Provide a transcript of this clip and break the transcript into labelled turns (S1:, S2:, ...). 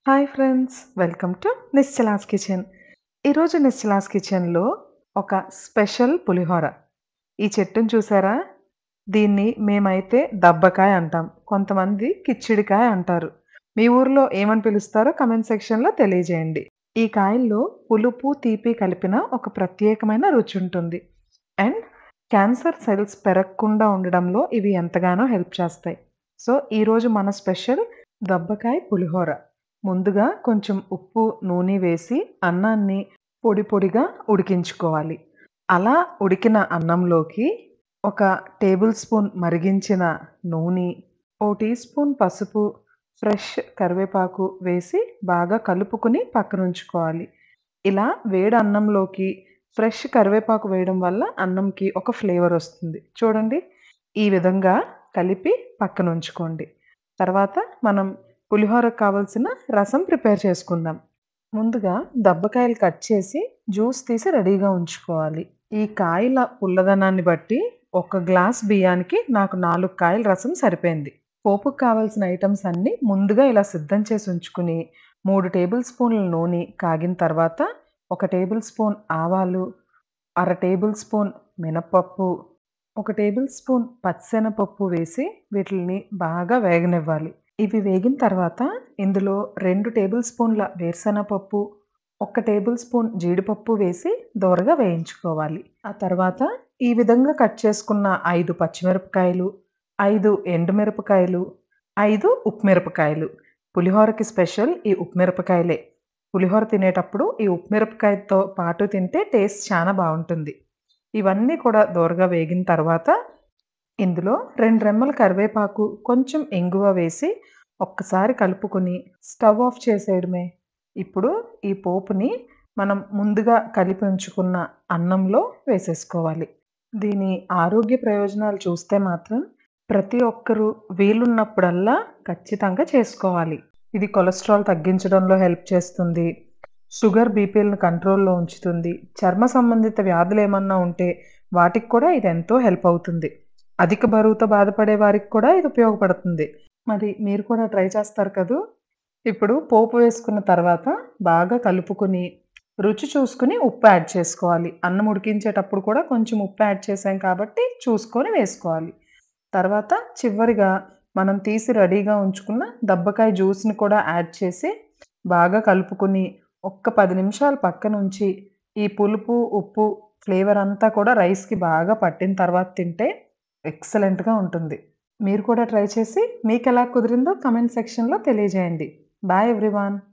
S1: Hi friends! Welcome to Nischala's kitchen. ఈరోజు నిశ్చలాస్ కిచెన్‌లో ఒక స్పెషల్ పులిహోర. ఈ చెట్టుని చూసారా? దీన్ని మేమైతే దబ్బకాయ అంటాం. కొంతమంది కిచ్చిడికాయ అంటారు. మీ ఊర్లో ఏమని పిలుస్తారో కామెంట్ సెక్షన్‌లో తెలియజేయండి. ఈ కాయల్లో పులుపు, తీపి కలిపిన ఒక ప్రత్యేకమైన రుచి ఉంటుంది. అండ్ క్యాన్సర్ సెల్స్ పెరగకుండా ఉండడంలో ఇవి ఎంతగానో హెల్ప్ చేస్తాయి. సో, ఈరోజు మన స్పెషల్ దబ్బకాయ పులిహోర. ముందుగా కొంచెం ఉప్పు, నూనె వేసి అన్నాన్ని పొడి పొడిగా ఉడికించుకోవాలి. అలా ఉడికిన అన్నంలోకి ఒక టేబుల్ స్పూన్ మరిగించిన నూనె, ఓ టీ స్పూన్ పసుపు, ఫ్రెష్ కరివేపాకు వేసి బాగా కలుపుకొని పక్కనుంచుకోవాలి. ఇలా వేడి అన్నంలోకి ఫ్రెష్ కరివేపాకు వేయడం వల్ల అన్నంకి ఒక ఫ్లేవర్ వస్తుంది. చూడండి. ఈ విధంగా కలిపి పక్కనుంచుకోండి. తర్వాత మనం పులిహోరకు కావాల్సిన రసం ప్రిపేర్ చేసుకుందాం. ముందుగా దబ్బకాయలు కట్ చేసి జ్యూస్ తీసి రెడీగా ఉంచుకోవాలి. ఈ కాయల పుల్లదనాన్ని బట్టి ఒక గ్లాస్ బియ్యానికి నాకు 4 కాయల రసం సరిపోయింది. పోపుకు కావాల్సిన ఐటెమ్స్ అన్నీ ముందుగా ఇలా సిద్ధం చేసి ఉంచుకుని 3 టేబుల్ స్పూన్ల నూనె కాగిన తర్వాత, ఒక టేబుల్ స్పూన్ ఆవాలు, అర టేబుల్ స్పూన్ మినపప్పు, ఒక టేబుల్ స్పూన్ పచ్చిశనగపప్పు వేసి వీటిల్ని బాగా వేగనివ్వాలి. ఇవి వేగిన తర్వాత ఇందులో 2 టేబుల్ స్పూన్ల వేరుశనగపప్పు, ఒక టేబుల్ స్పూన్ జీడిపప్పు వేసి దోరగా వేయించుకోవాలి. ఆ తర్వాత ఈ విధంగా కట్ చేసుకున్న 5 పచ్చిమిరపకాయలు, 5 ఎండుమిరపకాయలు, 5 ఉప్పు మిరపకాయలు. పులిహోరకి స్పెషల్ ఈ ఉప్పు మిరపకాయలే. పులిహోర తినేటప్పుడు ఈ ఉప్పు మిరపకాయతో పాటు తింటే టేస్ట్ చాలా బావుంటుంది. ఇవన్నీ కూడా దోరగా వేగిన తర్వాత ఇందులో 2 రెమ్మల కరివేపాకు, కొంచెం ఇంగువ వేసి ఒక్కసారి కలుపుకొని స్టవ్ ఆఫ్ చేసేయడమే. ఇప్పుడు ఈ పోపుని మనం ముందుగా కలిపి ఉంచుకున్న అన్నంలో వేసేసుకోవాలి. దీని ఆరోగ్య ప్రయోజనాలు చూస్తే మాత్రం ప్రతి ఒక్కరూ వీలున్నప్పుడల్లా ఖచ్చితంగా చేసుకోవాలి. ఇది కొలెస్ట్రాల్ తగ్గించడంలో హెల్ప్ చేస్తుంది. షుగర్, బీపీలను కంట్రోల్‌లో ఉంచుతుంది. చర్మ సంబంధిత వ్యాధులేమన్నా ఉంటే వాటికి కూడా ఇది ఎంతో హెల్ప్ అవుతుంది. అధిక బరువుతో బాధపడే వారికి కూడా ఇది ఉపయోగపడుతుంది. మరి మీరు కూడా ట్రై చేస్తారు కదూ! ఇప్పుడు పోపు వేసుకున్న తర్వాత బాగా కలుపుకొని, రుచి చూసుకొని ఉప్పు యాడ్ చేసుకోవాలి. అన్నం ఉడికించేటప్పుడు కూడా కొంచెం ఉప్పు యాడ్ చేశాం కాబట్టి చూసుకొని వేసుకోవాలి. తర్వాత చివరిగా మనం తీసి రెడీగా ఉంచుకున్న దబ్బకాయ జ్యూస్‌ని కూడా యాడ్ చేసి బాగా కలుపుకొని ఒక్క 10 నిమిషాలు పక్కనుంచి ఈ పులుపు, ఉప్పు ఫ్లేవర్ అంతా కూడా రైస్‌కి బాగా పట్టిన తర్వాత తింటే ఎక్సలెంట్‌గా ఉంటుంది. మీరు కూడా ట్రై చేసి మీకెలా కుదిరిందో కామెంట్ సెక్షన్‌లో తెలియజేయండి. Bye everyone.